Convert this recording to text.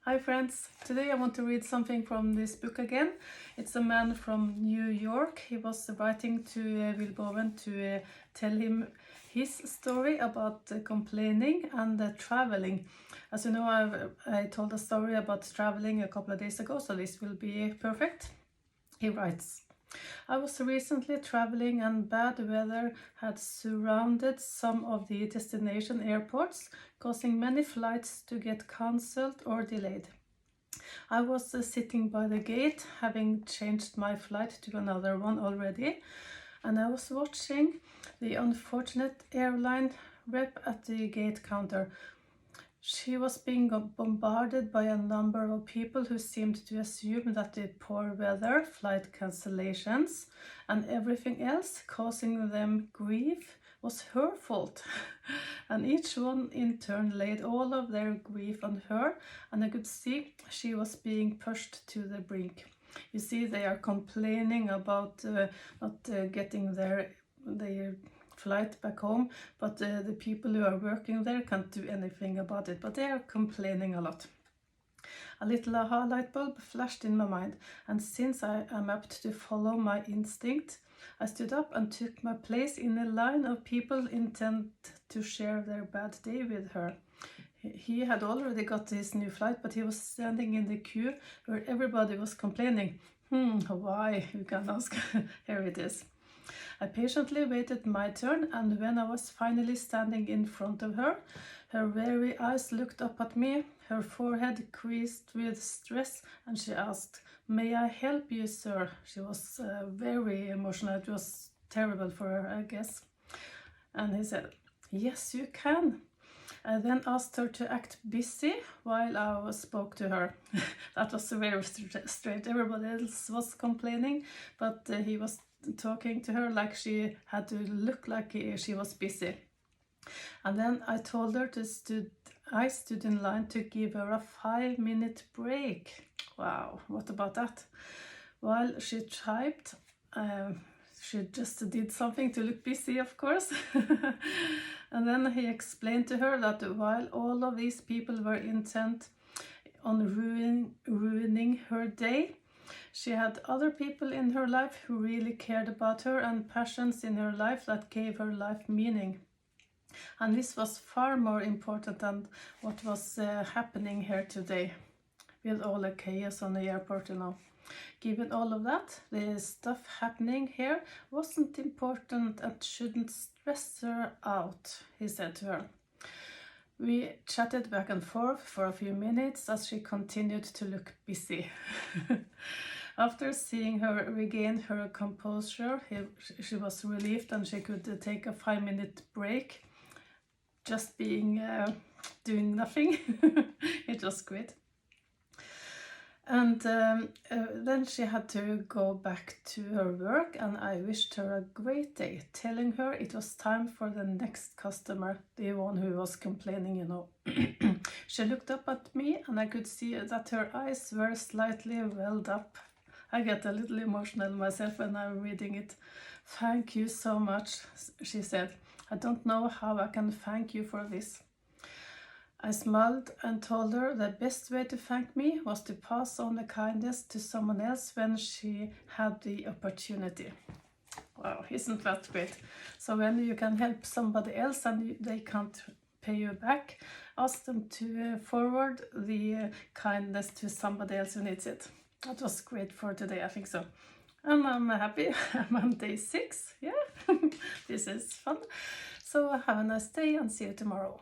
Hi friends, today I want to read something from this book again. It's a man from New York. He was writing to Will Bowen to tell him his story about complaining and traveling. As you know, I told a story about traveling a couple of days ago, so this will be perfect. He writes, I was recently traveling and bad weather had surrounded some of the destination airports, causing many flights to get cancelled or delayed. I was sitting by the gate, having changed my flight to another one already, and I was watching the unfortunate airline rep at the gate counter. She was being bombarded by a number of people who seemed to assume that the poor weather, flight cancellations, and everything else causing them grief was her fault. And each one in turn laid all of their grief on her, and I could see she was being pushed to the brink. You see, they are complaining about not getting their flight back home, but the people who are working there can't do anything about it, but they are complaining a lot. A little aha light bulb flashed in my mind, and since I am apt to follow my instinct, I stood up and took my place in a line of people intent to share their bad day with her. He had already got his new flight, but he was standing in the queue where everybody was complaining. Why? You can ask. Here it is. I patiently waited my turn, and when I was finally standing in front of her, her weary eyes looked up at me, her forehead creased with stress, and she asked, "May I help you, sir?" She was very emotional. It was terrible for her, I guess. And he said, "Yes, you can." I then asked her to act busy while I spoke to her. That was very straight. Everybody else was complaining, but he was talking to her like she had to look like she was busy. And then I told her I stood in line to give her a 5-minute break. Wow, what about that? While she typed, she just did something to look busy, of course. And then he explained to her that while all of these people were intent on ruining her day, she had other people in her life who really cared about her and passions in her life that gave her life meaning. And this was far more important than what was happening here today with all the chaos on the airport, you know. Given all of that, the stuff happening here wasn't important and shouldn't stress her out, he said to her. We chatted back and forth for a few minutes as she continued to look busy. After seeing her regain her composure, she was relieved and she could take a 5-minute break, just being doing nothing. It was great. And then she had to go back to her work, and I wished her a great day, telling her it was time for the next customer, the one who was complaining, you know. She looked up at me, and I could see that her eyes were slightly welled up. I get a little emotional myself when I'm reading it. "Thank you so much," she said. "I don't know how I can thank you for this." I smiled and told her the best way to thank me was to pass on the kindness to someone else when she had the opportunity. Wow, isn't that great? So when you can help somebody else and they can't pay you back, ask them to forward the kindness to somebody else who needs it. That was great for today, I think so. And I'm happy. I'm on day 6. Yeah, this is fun. So have a nice day and see you tomorrow.